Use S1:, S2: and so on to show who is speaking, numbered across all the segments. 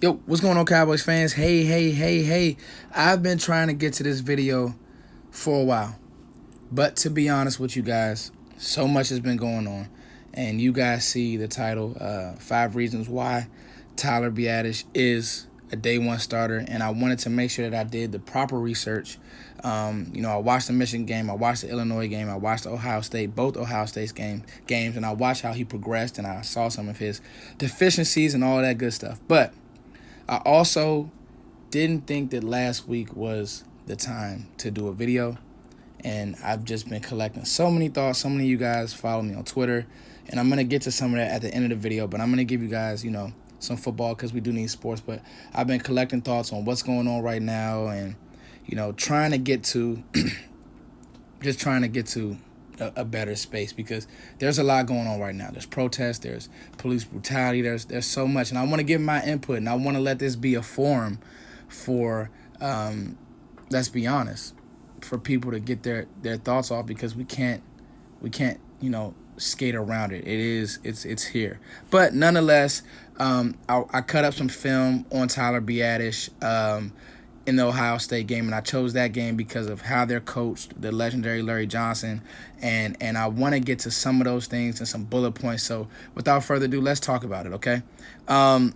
S1: Yo, what's going on, Cowboys fans? Hey. I've been trying to get to this video for a while. But to be honest with you guys, so much has been going on. And you guys see the title, 5 Reasons Why Tyler Biadasz is a day one starter. And I wanted to make sure that I did the proper research. I watched the Michigan game, I watched the Illinois game, I watched Ohio State, both Ohio State's games, and I watched how he progressed, and I saw some of his deficiencies and all that good stuff. But I also didn't think that last week was the time to do a video, and I've just been collecting so many thoughts. So many of you guys follow me on Twitter, and I'm going to get to some of that at the end of the video, but I'm going to give you guys, some football because we do need sports, but I've been collecting thoughts on what's going on right now and, trying to get to a better space because there's a lot going on right now. There's protests, there's police brutality, there's so much, and I want to give my input, and I want to let this be a forum for, let's be honest, for people to get their thoughts off because we can't skate around it. It's here. But nonetheless, I cut up some film on Tyler Biadasz in the Ohio State game, and I chose that game because of how they're coached, the legendary Larry Johnson, and I want to get to some of those things and some bullet points. So without further ado, let's talk about it, okay? And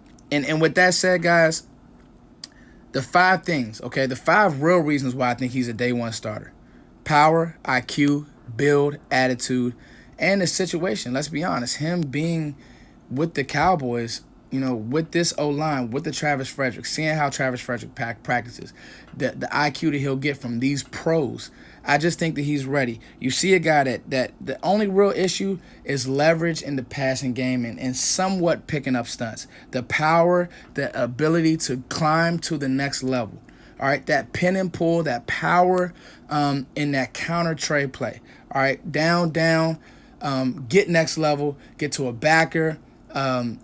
S1: with that said, guys, the 5 things, okay, the 5 real reasons why I think he's a day one starter: power, IQ, build, attitude, and the situation. Let's be honest, him being with the Cowboys, with this O-line, with the Travis Frederick, seeing how Travis Frederick practices, the IQ that he'll get from these pros, I just think that he's ready. You see a guy that the only real issue is leverage in the passing game and somewhat picking up stunts. The power, the ability to climb to the next level. All right, that pin and pull, that power in that counter trade play. All right, down, get next level, get to a backer,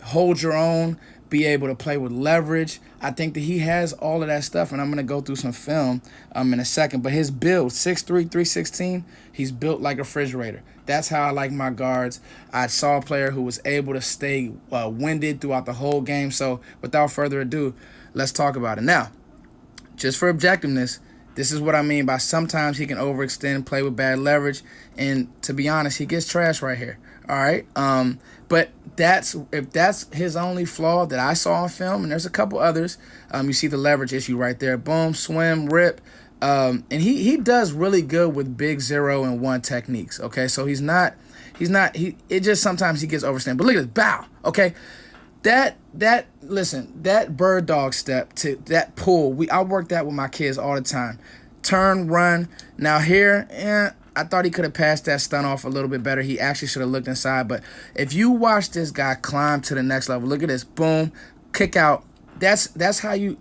S1: hold your own, be able to play with leverage. I think that he has all of that stuff, and I'm going to go through some film in a second. But his build, 6'3", 316, he's built like a refrigerator. That's how I like my guards. I saw a player who was able to stay winded throughout the whole game. So without further ado, let's talk about it. Now, just for objectiveness, this is what I mean by sometimes he can overextend, play with bad leverage, and to be honest, he gets trash right here. All right, but if that's his only flaw that I saw on film, and there's a couple others. You see the leverage issue right there. Boom, swim, rip, and he does really good with big 0 and 1 techniques. Okay, so it just sometimes he gets overextended. But look at this bow. Okay. That bird dog step to that pull, I work that with my kids all the time. Turn, run. Now here, I thought he could have passed that stunt off a little bit better. He actually should have looked inside. But if you watch this guy climb to the next level, look at this. Boom, kick out. That's how you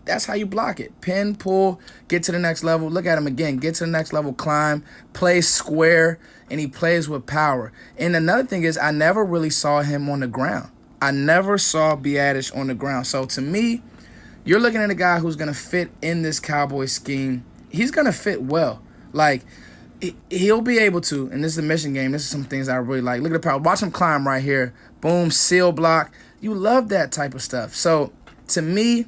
S1: block it. Pin, pull, get to the next level. Look at him again. Get to the next level, climb, play square, and he plays with power. And another thing is I never really saw him on the ground. I never saw Biadasz on the ground. So to me, you're looking at a guy who's going to fit in this Cowboys scheme. He's going to fit well. Like, he'll be able to, and this is a Michigan game. This is some things I really like. Look at the power. Watch him climb right here. Boom, seal block. You love that type of stuff. So to me,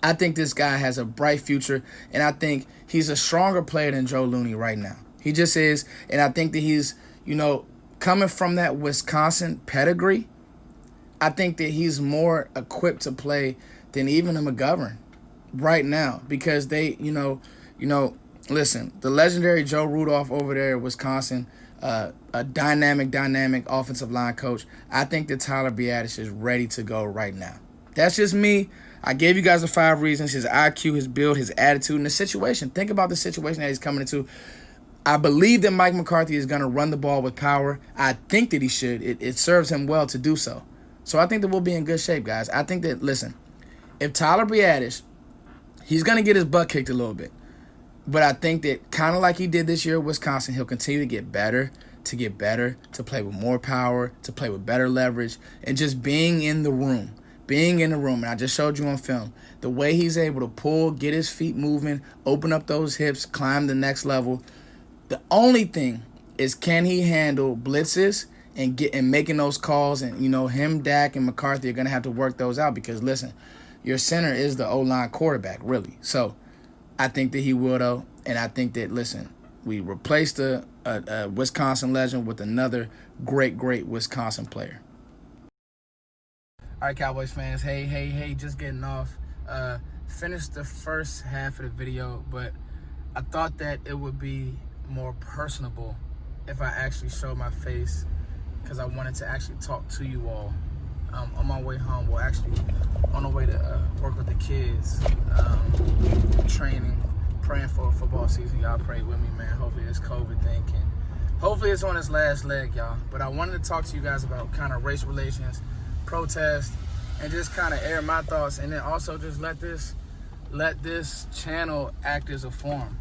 S1: I think this guy has a bright future, and I think he's a stronger player than Joe Looney right now. He just is, and I think that he's, coming from that Wisconsin pedigree, I think that he's more equipped to play than even a McGovern right now because they, listen, the legendary Joe Rudolph over there at Wisconsin, a dynamic offensive line coach. I think that Tyler Biadasz is ready to go right now. That's just me. I gave you guys the 5 reasons: his IQ, his build, his attitude, and the situation. Think about the situation that he's coming into. I believe that Mike McCarthy is going to run the ball with power. I think that he should. It serves him well to do so. So I think that we'll be in good shape, guys. I think that, listen, if Tyler Biadasz, he's going to get his butt kicked a little bit. But I think that kind of like he did this year at Wisconsin, he'll continue to get better, to play with more power, to play with better leverage, and just being in the room. And I just showed you on film, the way he's able to pull, get his feet moving, open up those hips, climb the next level. The only thing is, can he handle blitzes and making those calls? And him, Dak, and McCarthy are gonna have to work those out because listen, your center is the O-line quarterback, really. So I think that he will, though. And I think that, listen, we replaced a Wisconsin legend with another great Wisconsin player. All right, Cowboys fans. Hey, just getting off. Finished the first half of the video, but I thought that it would be more personable if I actually showed my face, because I wanted to actually talk to you all. On my way home, well, actually on the way to work with the kids, training, praying for a football season. Y'all pray with me, man. Hopefully this COVID thing hopefully it's on its last leg, y'all. But I wanted to talk to you guys about kind of race relations, protest, and just kind of air my thoughts, and then also just let this channel act as a forum.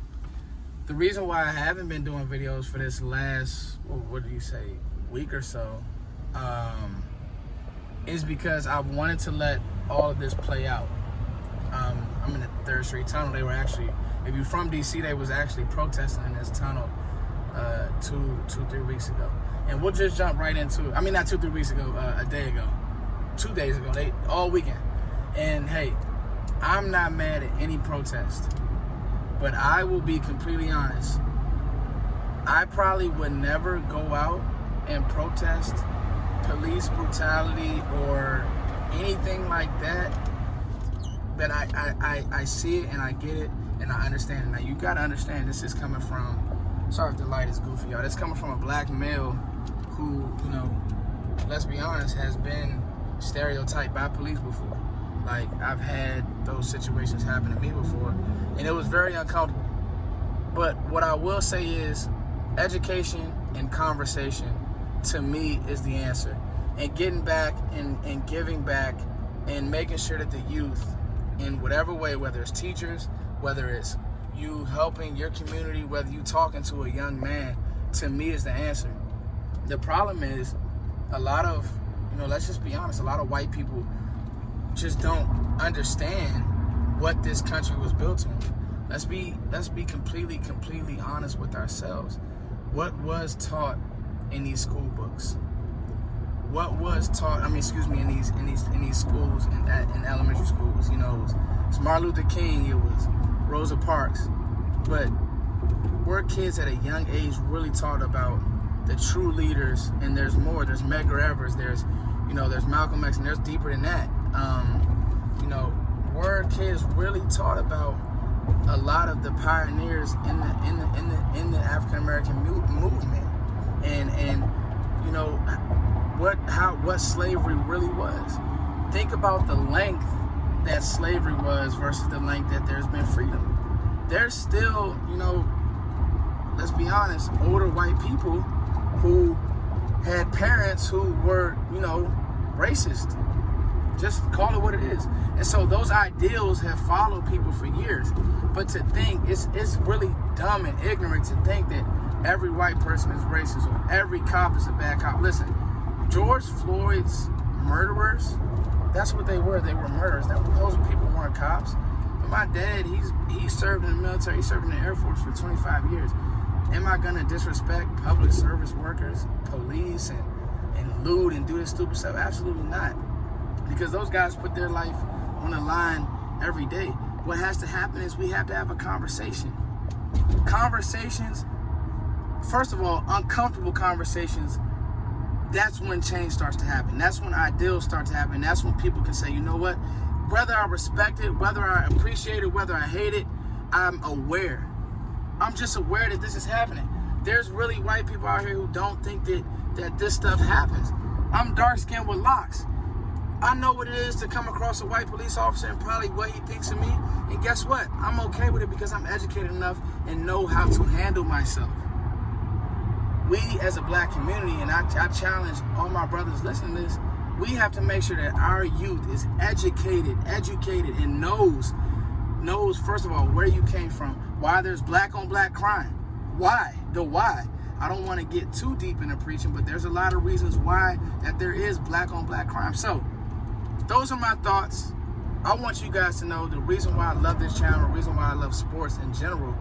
S1: The reason why I haven't been doing videos for this last, what do you say, week or so, is because I wanted to let all of this play out. I'm in the 3rd Street Tunnel. They were actually, if you're from DC, they was actually protesting in this tunnel 2-3 weeks ago. And we'll just jump right into it. I mean, not 2-3 weeks ago, a day ago. 2 days ago, all weekend. And hey, I'm not mad at any protest, but I will be completely honest. I probably would never go out and protest police brutality or anything like that. But I see it and I get it and I understand it. Now you gotta understand, this is coming from, sorry if the light is goofy, y'all. This is coming from a black male who, let's be honest, has been stereotyped by police before. Like, I've had those situations happen to me before, and it was very uncomfortable. But what I will say is, education and conversation, to me, is the answer. And getting back and giving back and making sure that the youth, in whatever way, whether it's teachers, whether it's you helping your community, whether you talking to a young man, to me is the answer. The problem is, a lot of, let's just be honest, a lot of white people just don't understand what this country was built on. Let's be completely honest with ourselves. What was taught in these school books? What was taught? In these schools, in elementary schools, it was Martin Luther King, it was Rosa Parks, but were kids at a young age really taught about the true leaders? And there's more. There's Medgar Evers. There's Malcolm X, and there's deeper than that. Were kids really taught about a lot of the pioneers in the African American movement, and what slavery really was? Think about the length that slavery was versus the length that there's been freedom. There's still, let's be honest, older white people who had parents who were, racist. Just call it what it is. And so those ideals have followed people for years. But to think, it's really dumb and ignorant to think that every white person is racist or every cop is a bad cop. Listen, George Floyd's murderers, that's what they were. They were murderers. Those people weren't cops. But my dad, he served in the military. He served in the Air Force for 25 years. Am I going to disrespect public service workers, police, and loot and do this stupid stuff? Absolutely not. Because those guys put their life on the line every day. What has to happen is we have to have a conversation. Conversations, first of all, uncomfortable conversations, that's when change starts to happen. That's when ideals start to happen. That's when people can say, you know what? Whether I respect it, whether I appreciate it, whether I hate it, I'm aware. I'm just aware that this is happening. There's really white people out here who don't think that this stuff happens. I'm dark-skinned with locks. I know what it is to come across a white police officer and probably what he thinks of me. And guess what? I'm okay with it because I'm educated enough and know how to handle myself. We as a black community, and I challenge all my brothers listening to this, we have to make sure that our youth is educated and knows first of all where you came from, why there's black on black crime. Why? The why. I don't want to get too deep into preaching, but there's a lot of reasons why that there is black on black crime. So those are my thoughts. I want you guys to know the reason why I love this channel, the reason why I love sports in general,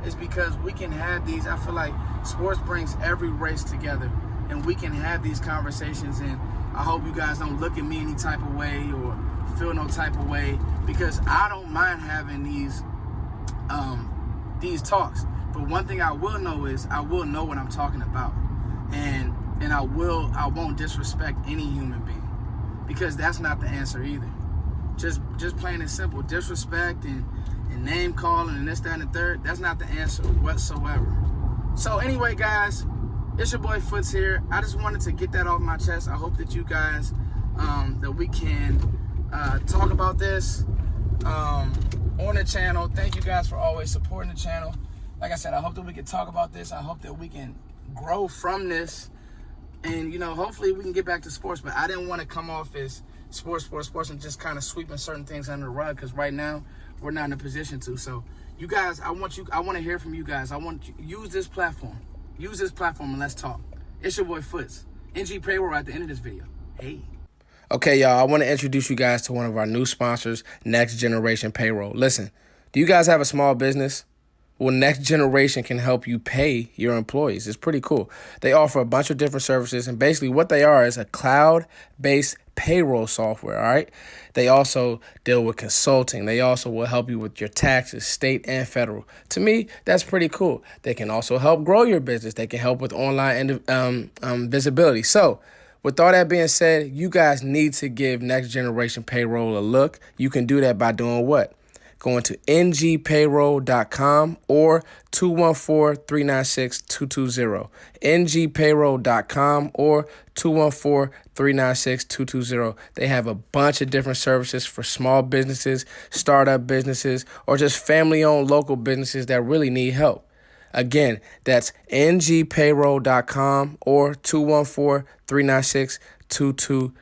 S1: is because we can have these, I feel like sports brings every race together, and we can have these conversations, and I hope you guys don't look at me any type of way or feel no type of way, because I don't mind having these talks. But one thing I will know is I will know what I'm talking about, and I won't disrespect any human being, because that's not the answer either. Just plain and simple, disrespect and name calling and this, that, and the third, that's not the answer whatsoever. So anyway, guys, it's your boy Foots here. I just wanted to get that off my chest. I hope that you guys, that we can talk about this on the channel. Thank you guys for always supporting the channel. Like I said, I hope that we can talk about this. I hope that we can grow from this. And, you know, hopefully we can get back to sports. But I didn't want to come off as sports, and just kind of sweeping certain things under the rug, because right now we're not in a position to. So, you guys, I want to hear from you guys. I want you use this platform. Use this platform and let's talk. It's your boy Foots. NG Payroll at the end of this video. Hey. Okay, y'all, I want to introduce you guys to one of our new sponsors, Next Generation Payroll. Listen, do you guys have a small business? Well, Next Generation can help you pay your employees. It's pretty cool. They offer a bunch of different services, and basically what they are is a cloud-based payroll software, all right? They also deal with consulting. They also will help you with your taxes, state and federal. To me, that's pretty cool. They can also help grow your business. They can help with online visibility. So, with all that being said, you guys need to give Next Generation Payroll a look. You can do that by doing what? Going to ngpayroll.com or 214-396-220. ngpayroll.com or 214-396-220. They have a bunch of different services for small businesses, startup businesses, or just family-owned local businesses that really need help. Again, that's ngpayroll.com or 214-396-220.